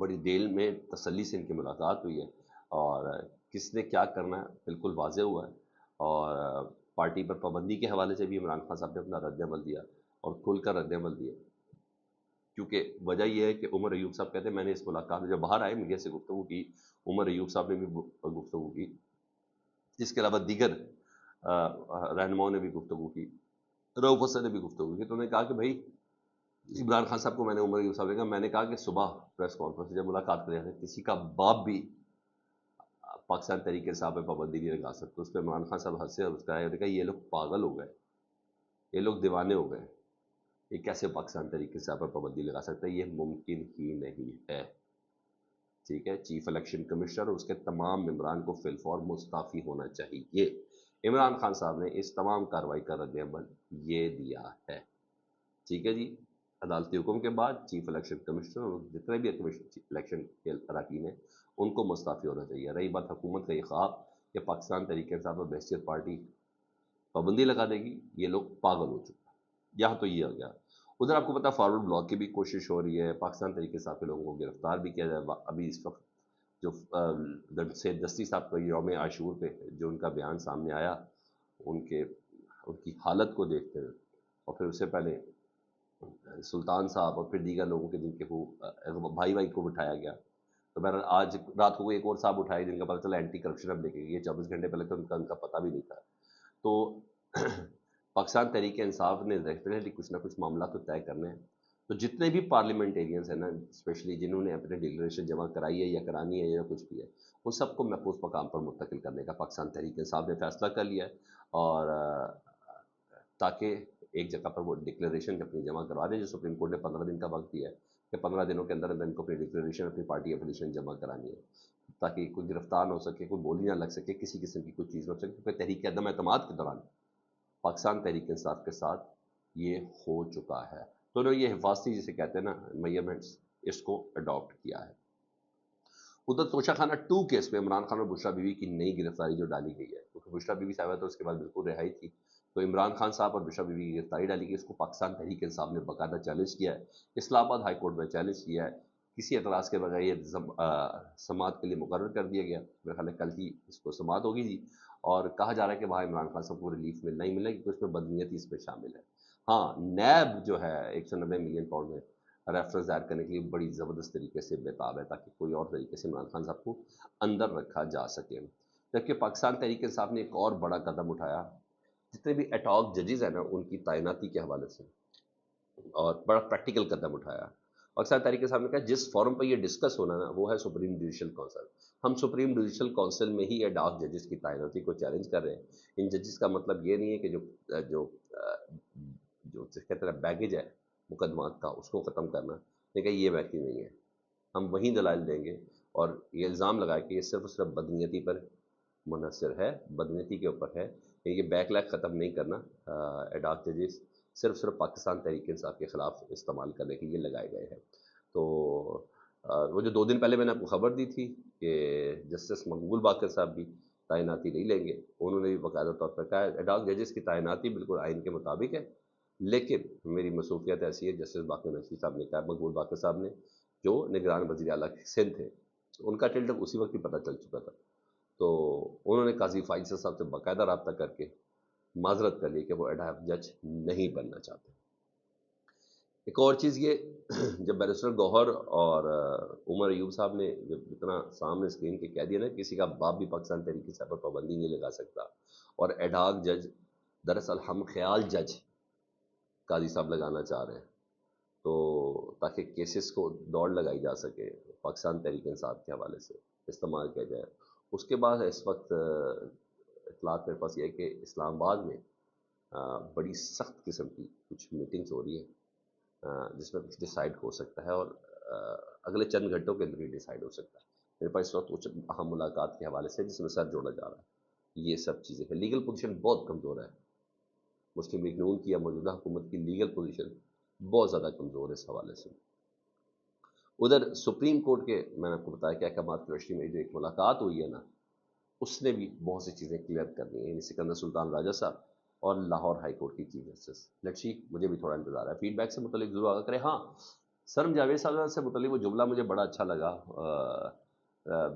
بڑی دیر میں تسلی سے ان کی ملاقات ہوئی ہے، اور کس نے کیا کرنا ہے بالکل واضح ہوا ہے، اور پارٹی پر پابندی کے حوالے سے بھی عمران خان صاحب نے اپنا رد عمل دیا اور کھل کر رد عمل دیا، کیونکہ وجہ یہ ہے کہ عمر ایوب صاحب کہتے ہیں میں نے اس ملاقات میں جب باہر آئے میڈیا سے گفتگو کی، عمر ایوب صاحب نے بھی گفتگو کی، اس کے علاوہ دیگر رہنماؤں نے بھی گفتگو کی، رؤف حسن نے بھی گفتگو کی، تو انہوں نے کہا کہ بھائی عمران خان صاحب کو میں نے عمر ایوب صاحب نے کہا میں نے کہا کہ صبح پریس کانفرنس جب ملاقات کر رہے تھے کسی کا باپ بھی پاکستان تحریک انصاف پہ پابندی نہیں لگا سکتے، اس پہ عمران خان صاحب ہنسے اور اس کا کہا یہ لوگ پاگل ہو گئے، یہ لوگ دیوانے ہو گئے، یہ کیسے پاکستان تحریک انصاف پر پابندی لگا سکتا ہے، یہ ممکن ہی نہیں ہے، ٹھیک ہے۔ چیف الیکشن کمشنر اور اس کے تمام ممبران کو فی الفور مستعفی ہونا چاہیے۔ عمران خان صاحب نے اس تمام کارروائی کا رد عمل یہ دیا ہے، ٹھیک ہے جی۔ عدالتی حکم کے بعد چیف الیکشن کمشنر اور جتنے بھی الیکشن کے اراکین ہیں ان کو مستعفی ہونا چاہیے۔ رہی بات حکومت کا یہ خواب کہ پاکستان تحریک انصاف پر بحیثیت پارٹی پابندی لگا دے گی، یہ لوگ پاگل ہو چکے ہیں، یہاں تو یہ ہو گیا۔ ادھر آپ کو پتا فارورڈ بلاک کی بھی کوشش ہو رہی ہے، پاکستان تحریک انصاف کے لوگوں کو گرفتار بھی کیا جائے۔ ابھی اس وقت جو سید دستی صاحب کا یوم عاشور پہ جو ان کا بیان سامنے آیا، ان کی حالت کو دیکھتے ہوئے، اور پھر اس سے پہلے سلطان صاحب اور پھر دیگر لوگوں کے جن کے بھائی کو بٹھایا گیا، تو بہرحال آج رات کو ایک اور صاحب اٹھائے جن کا پتہ چلا اینٹی کرپشن اب لے کے گئے، 24 گھنٹے پہلے تو ان کا پتہ بھی نہیں تھا۔ تو پاکستان تحریک انصاف نے ڈیفینیٹلی کچھ نہ کچھ معاملات تو طے کرنے ہیں، تو جتنے بھی پارلیمنٹیرینز ہیں نا، اسپیشلی جنہوں نے اپنے ڈکلریشن جمع کرائی ہے یا کرانی ہے یا کچھ بھی ہے، ان سب کو محفوظ مقام پر منتقل کرنے کا پاکستان تحریک انصاف نے فیصلہ کر لیا ہے، اور تاکہ ایک جگہ پر وہ ڈکلریشن اپنی جمع کروا دیں، جو سپریم کورٹ نے 15 دن کا وقت دیا ہے کہ 15 دنوں کے اندر ان کو اپنی ڈکلریشن اپنی پارٹی اپلیشن جمع کرانی ہے، تاکہ کوئی گرفتار نہ ہو سکے، کوئی بولی نہ لگ سکے، کسی قسم کی کوئی چیز نہ ہو سکے، کیونکہ تحریک عدم اعتماد کے دوران پاکستان تحریک انصاف کے ساتھ یہ ہو چکا ہے، تو انہوں نے یہ حفاظتی جسے کہتے ہیں نا میجرمنٹس، اس کو اڈاپٹ کیا ہے۔ ادھر توشہ خانہ 2 کیس میں عمران خان اور بشریٰ بیوی کی نئی گرفتاری جو ڈالی گئی ہے، کیونکہ بشریٰ بیوی صاحبہ تو اس کے بعد بالکل رہائی تھی، تو عمران خان صاحب اور بشریٰ بیوی کی گرفتاری ڈالی گئی، اس کو پاکستان تحریک انصاف نے باقاعدہ چیلنج کیا ہے، اسلام آباد ہائی کورٹ میں چیلنج کیا ہے، کسی اعتراض کے بغیر یہ سماعت کے لیے مقرر کر دیا گیا، میرے خیال ہے کل ہی اس کو سماعت ہوگی جی، اور کہا جا رہا ہے کہ وہاں عمران خان صاحب کو ریلیف ملنا ہی ملنا ہے، کیونکہ اس میں بدنیتی اس میں شامل ہے۔ ہاں، نیب جو ہے 190 ملین پاؤنڈ میں ریفرنس دائر کرنے کے لیے بڑی زبردست طریقے سے بےتاب ہے، تاکہ کوئی اور طریقے سے عمران خان صاحب کو اندر رکھا جا سکے۔ جبکہ پاکستان تحریک انصاف نے ایک اور بڑا قدم اٹھایا، جتنے بھی ایٹاک ججز ہیں نا ان کی تعیناتی کے حوالے سے، اور بڑا پریکٹیکل قدم اٹھایا۔ پاکستان تحریک انصاف نے کہا جس فورم پہ یہ ڈسکس ہونا نا وہ ہے سپریم جوڈیشل کونسل، ہم سپریم جوڈیشل کونسل میں ہی ایٹاک ججز کی تعیناتی کو چیلنج کر رہے ہیں۔ ان ججز کا مطلب یہ نہیں ہے کہ جو جو کہتے ہیں بیگیج ہے مقدمات کا اس کو ختم کرنا، لیکن یہ ویسی نہیں ہے، ہم وہیں دلائل دیں گے، اور یہ الزام لگائے کہ یہ صرف اور صرف بدنیتی پر منحصر ہے، بدنیتی کے اوپر ہے، کہ یہ بیک لیگ ختم نہیں کرنا، ایڈاک ججز صرف پاکستان تحریک انصاف کے خلاف استعمال کرنے کے لیے لگائے گئے ہیں۔ تو وہ جو 2 دن پہلے میں نے آپ کو خبر دی تھی کہ جسٹس مقبول باقر صاحب بھی تعیناتی نہیں لیں گے، انہوں نے بھی باقاعدہ طور پر کہا ایڈاک ججز کی تعیناتی بالکل آئین کے مطابق ہے، لیکن میری مصروفیت ایسی ہے، جسٹس باقر نقوی صاحب نے کہا، مقبول باقر صاحب نے جو نگران وزیر اعلیٰ سندھ تھے، ان کا ٹلڈر اسی وقت ہی پتہ چل چکا تھا، تو انہوں نے قاضی فائز صاحب سے باقاعدہ رابطہ کر کے معذرت کر لی کہ وہ ایڈاک جج نہیں بننا چاہتے۔ ایک اور چیز یہ، جب بیرسٹر گوہر اور عمر ایوب صاحب نے جب اتنا سامنے اسکرین کے کہہ دیا نا کسی کا باپ بھی پاکستان تحریک انصاف پر پابندی نہیں لگا سکتا، اور ایڈاک جج دراصل ہم خیال جج قاضی صاحب لگانا چاہ رہے ہیں، تو تاکہ کیسز کو دوڑ لگائی جا سکے پاکستان تحریک انصاف کے حوالے سے استعمال کیا جائے۔ اس کے بعد اس وقت اطلاعات میرے پاس یہ ہے کہ اسلام آباد میں بڑی سخت قسم کی کچھ میٹنگز ہو رہی ہیں، جس میں کچھ ڈیسائیڈ ہو سکتا ہے، اور اگلے چند گھنٹوں کے اندر ہی ڈیسائیڈ ہو سکتا ہے۔ میرے پاس اس وقت کچھ اہم ملاقات کے حوالے سے جس میں سر جوڑا جا رہا ہے، یہ سب چیزیں ہیں۔ لیگل پوزیشن بہت کمزور ہے مسلم لیگ نون کی یا موجودہ حکومت کی لیگل پوزیشن بہت زیادہ کمزور ہے اس حوالے سے۔ ادھر سپریم کورٹ کے میں نے آپ کو بتایا کہ احکامات کی روشنی میں جو ایک ملاقات ہوئی ہے نا، اس نے بھی بہت سی چیزیں کلیئر کرنی ہیں، یعنی سکندر سلطان راجہ صاحب اور لاہور ہائی کورٹ کی چیف جسٹس۔ لیٹس سی، مجھے بھی تھوڑا انتظار ہے، فیڈ بیک سے متعلق ضرور آگاہ کریں۔ ہاں، سرم جاوید صاحب سے متعلق وہ جملہ مجھے بڑا اچھا لگا،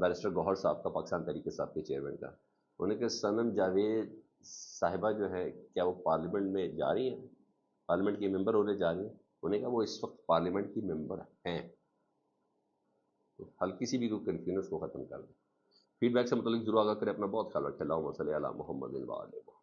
بیرسٹر گوہر صاحب کا، پاکستان تحریک انصاف کے چیئرمین کا. انہوں نے کہا سنم جاوید صاحبہ جو ہے کیا وہ پارلیمنٹ میں جا رہی ہیں، پارلیمنٹ کی ممبر ہونے جا رہی ہیں؟ انہوں نے کہا وہ اس وقت پارلیمنٹ کی ممبر ہیں. تو ہلکی سی بھی کوئی کنفیوژن کو ختم کر دیں. فیڈ بیک سے متعلق ضرور آگاہ کریں. اپنا بہت خیال رکھیں. اللہم صلی علی محمد و علی محمد.